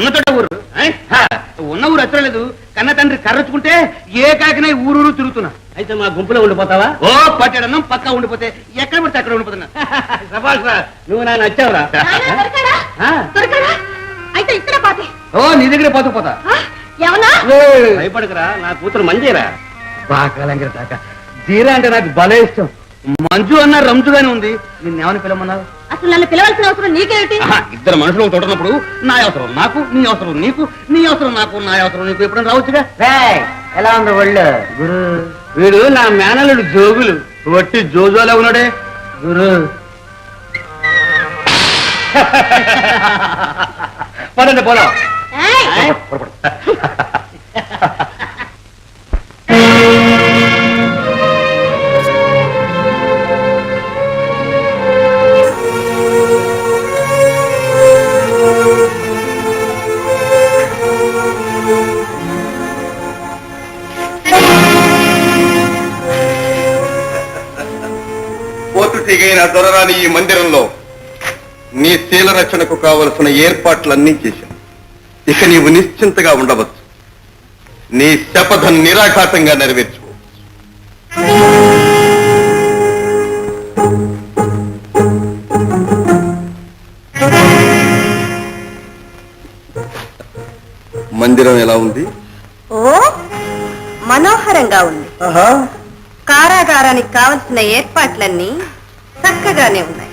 ఉన్నతోట ఊరు ఉన్న ఊరు అచ్చలేదు. కన్న తండ్రి కర్రచుకుంటే ఏ కాకినై ఊరూరు తిరుగుతున్నా. అయితే మా గుంపులో ఉండిపోతావా? ఓ పట్టడన్నం పక్కా ఉండిపోతే ఎక్కడ పడితే అక్కడ ఉండిపోతున్నా. నువ్వు నా నచ్చావురా. అయితే ఇక్కడ పాతే. ఓ నీ దగ్గరే పోతా భయపడకరా, నా కూతురు మంజీరా. బాగా దాకా జీరా అంటే నాకు భలే ఇష్టం. మంజు అన్న రంజుగానే ఉంది. నిన్నేమని పిలవమన్నావు? అసలు నన్ను పిలవాల్సిన అవసరం నీకేమిటి? ఇద్దరు మనుషులు తోటనప్పుడు నా అవసరం నాకు, నీ అవసరం నీకు, నీ అవసరం నాకు, నా అవసరం నీకు ఎప్పుడైనా రావచ్చుగా. ఎలా ఉంది ఒళ్ళు? గురు వీడు నా మేనల్లుడు జోగులు. వట్టి జోజోలా ఉన్నాడే గురు. పదండి పోలా. పోతుటైన దొరరాని ఈ మందిరంలో నీ శీల రక్షణకు కావలసిన ఏర్పాట్లన్నీ చేశాను. ఇక నీవు నిశ్చింతగా ఉండవచ్చు. నీ శపథం నిరాఘాతంగా నెరవేర్చు. మందిరం ఎలా ఉంది? ఓ మనోహరంగా ఉంది. కారాగారానికి కావలసిన ఏర్పాట్లన్నీ చక్కగానే ఉన్నాయి.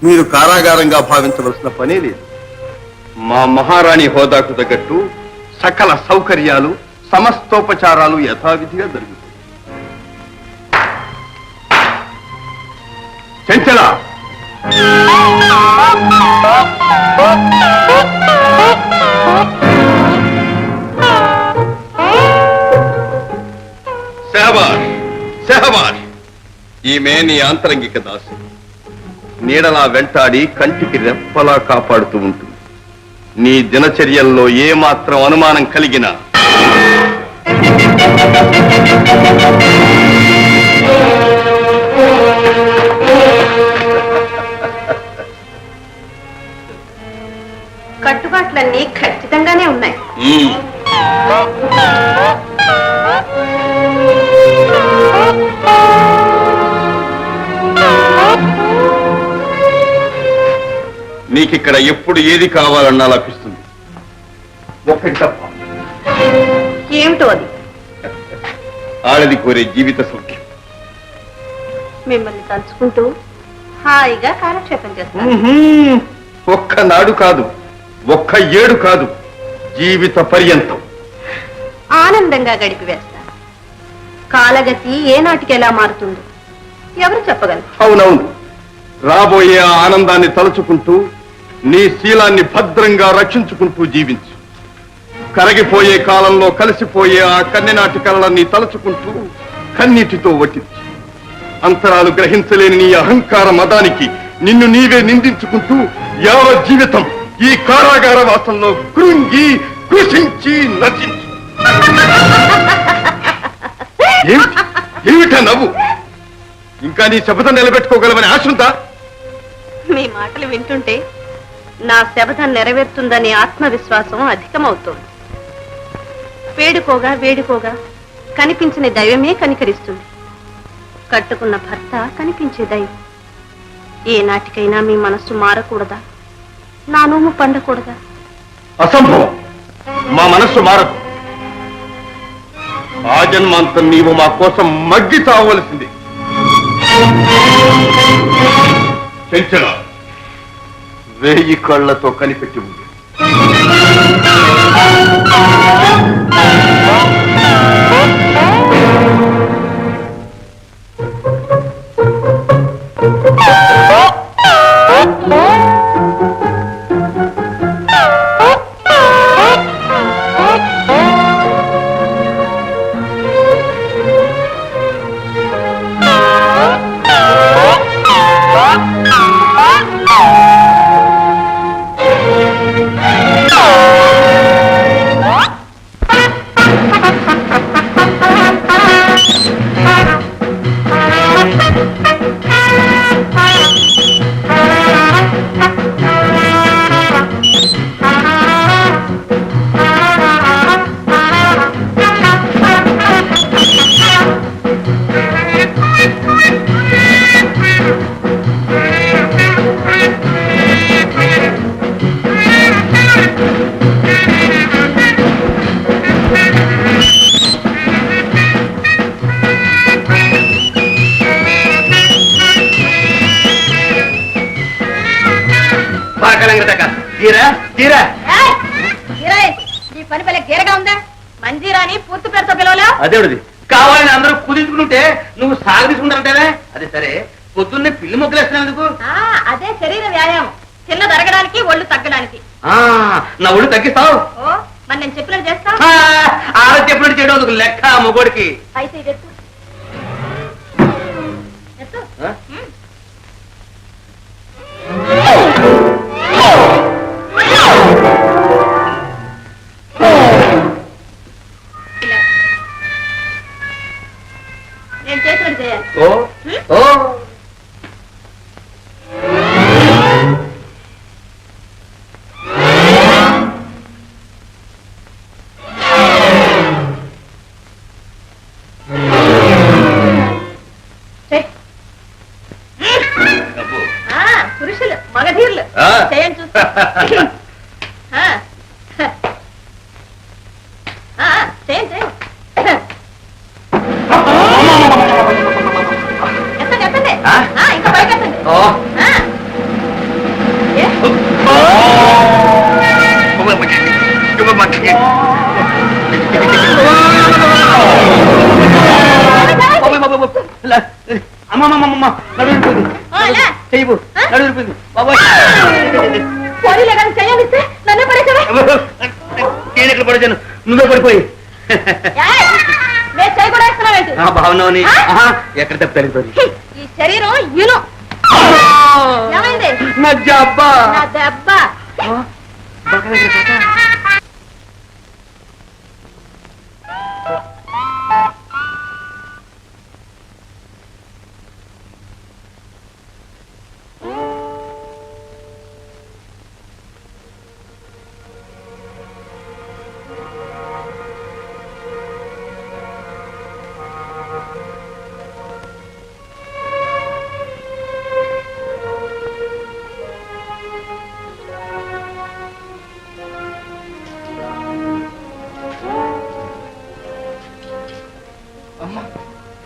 మీరు కారాగారంగా భావించవలసిన పనే లేదు. మా మహారాణి హోదాకు తగ్గట్టు సకల సౌకర్యాలు సమస్తోపచారాలు యథావిధిగా జరుగుతాయి. చెంచల శహబాష్ శహబాష్. ఈమె నీ ఆంతరంగిక దాసి. నీడలా వెంటాడి కంటికి రెప్పలా కాపాడుతూ ఉంటుంది. నీ దినచర్యల్లో ఏమాత్రం అనుమానం కలిగినా కట్టుబాట్లన్నీ ఖచ్చితంగానే ఉన్నాయి. నీకిక్కడ ఎప్పుడు ఏది కావాలన్నా లభిస్తుంది. ఒక్కటి తప్ప. ఏమిటో అది? ఆడది కోరే జీవిత సౌఖ్యం. మిమ్మల్ని తలుచుకుంటూ హాయిగా కాలక్షేపం చేస్తాను. ఒక్కనాడు కాదు, ఒక్క ఏడు కాదు, జీవిత పర్యంతం ఆనందంగా గడిపి వేస్తాను. కాలగతి ఏనాటికి ఎలా మారుతుందో ఎవరు చెప్పగలరు? అవునవును. రాబోయే ఆ ఆనందాన్ని తలుచుకుంటూ నీ శీలాన్ని భద్రంగా రక్షించుకుంటూ జీవించు. కరగిపోయే కాలంలో కలిసిపోయే ఆ కన్నెనాటి కలలన్నీ తలుచుకుంటూ కన్నీటితో వటించు. అంతరాలు గ్రహించలేని నీ అహంకార మదానికి నిన్ను నీవే నిందించుకుంటూ యావత్ జీవితం ఈ కారాగార వాసంలో కృంగి కృషించి నశించు. ఏమిటా నవ్వు? ఇంకా నీ శపథం నిలబెట్టుకోగలవని ఆశ ఉందా? మీ మాటలు వింటుంటే నా శపథం నెరవేరుతుందనే ఆత్మవిశ్వాసం అధికమవుతోంది. వేడుకోగా వేడుకోగా కనిపించిన దైవమే కనికరిస్తుంది. కట్టుకున్న భర్త కనిపించే దైవం. ఏ నాటికైనా మీ మనస్సు మారకూడదా? నా నోము పండకూడదా? అసంభవం. మా మనస్సు మారదు. ఆ జన్మాంతం నీవు మా కోసం మగ్గి చావవలసింది. చెంచల 1000 కళ్ళతో కనిపెట్టి ఉంది. మంజీరా ఈ పని పల్లె గేరగా ఉందా? మంజీరాని పూర్తి పేరుతో పిలవలా? అదేవిడిది కావాలని అందరూ కుదించుకుంటే నువ్వు సాగదీసుకుంటారంటేనే. అది సరే, పొద్దున్నే పిల్లి మొక్కలు వేస్తున్నందుకు? అదే శరీర వ్యాయామం, చిన్న తరగడానికి ఒళ్ళు తగ్గడానికి. నా ఒళ్ళు తగ్గిస్తావు? ఓ మరి నేను చెప్పినట్టు చేస్తా. ఆరోగ్య చెప్పినట్టు చేయడం అందుకు లెక్క మొగోడికి. అయితే ఇది ఎత్తు. ఎత్తు. ఇలా. నేను చేసినట్టు చేయాలి. ఓ ఓ పురుషులు మగధీర్లు చేయండి చూస్తా. చేయండి చేయండి. ఎత్తండి ఎత్తండి. ఇంకా పైకి ఎత్తండి. అమ్మమ్మమ్మ నడురిపోయింది. చెయ్యి నడురిపోయింది బాబోయ్. పోనీలే కానీ చెయ్యనిస్తే నన్నే పడేసావే. నేను ఎక్కడ పడేసాను, నువ్వే పడిపోయి. నేను చెయ్యి కూడా వేస్తున్నావేంటి? భావనని ఎక్కడ తప్పి ఈ శరీరం ఇను. ఏమైంది? నా దెబ్బ. నా దెబ్బ.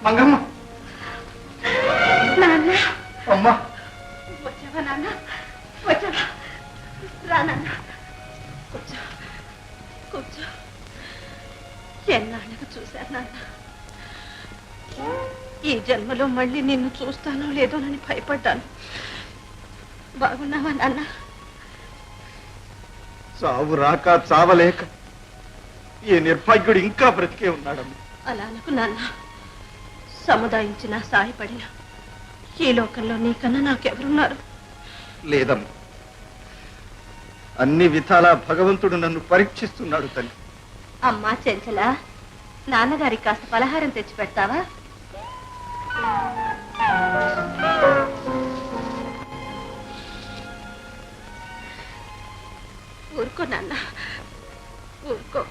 మంగమ్మ. నాన్న అమ్మా వచ్చావా? నాన్న వచ్చావా? రా నాన్న, కూర్చో కూర్చో. ఎన్నాళ్ళకు చూశాను నాన్న. ఈ జన్మలో మళ్ళీ నిన్ను చూస్తానో లేదోనని భయపడ్డాను. బాగున్నావా నాన్న? చావు రాక చావలేక ఈ నిర్భాగ్యుడు ఇంకా బ్రతికే ఉన్నాడమ్మా. అలా అనుకు నాన్న. సముదాయించిన సాయపడిన ఈ లోకంలో నీకన్నా నాకెవరున్నారు? లేదమ్మా, అన్ని విధాలా భగవంతుడు నన్ను పరీక్షిస్తున్నాడు తల్లి. అమ్మా చెంచల, నాన్నగారికి కాస్త పలహారం తెచ్చి పెడతావా? ఊరుకో నాన్న, ఊరుకో.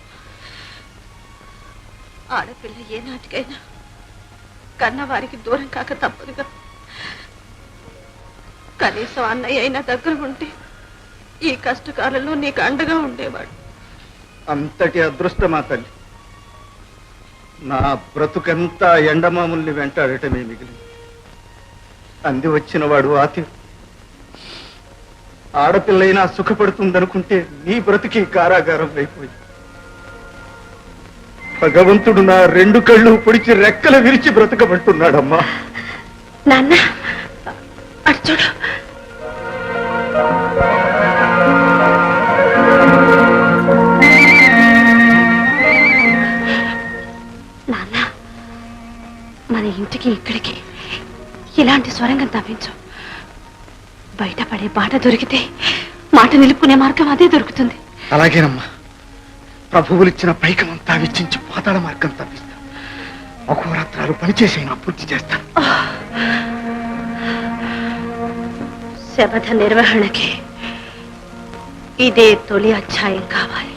ఆడపిల్ల ఏ నాటికైనా కన్నవారికి దూరం కాక తప్పదుగా. కనీసం అన్నయ్య అయినా దగ్గర ఉంటే ఈ కష్టకాలంలో నీకు అండగా ఉండేవాడు. అంతటి అదృష్టమా తల్లి. నా బ్రతుకంతా ఎండమాముల్ని వెంటాడటమే మిగిలింది. అంది వచ్చిన వాడు ఆతి. ఆడపిల్లైనా సుఖపడుతుందనుకుంటే నీ బ్రతికి కారాగారం అయిపోయింది. భగవంతుడు నా రెండు కళ్ళు పొడిచి రెక్కలు విరిచి బ్రతకమంటున్నాడమ్మా. నాన్న అటు చూడు. నాన్న, మన ఇంటికి ఇక్కడికి ఇలాంటి స్వరంగం తవ్వించు. బయటపడే బాట దొరికితే మాట నిలుపుకునే మార్గం అదే దొరుకుతుంది. అలాగేనమ్మా. ప్రభువులిచ్చిన పైకమంతా వెచ్చించి పాతాళ మార్గం తప్పిస్తా. అహోరాత్రాలు పనిచేసైనా పూర్తి చేస్తాను. శపథ నిర్వహణకి ఇదే తొలి అధ్యాయం కావాలి.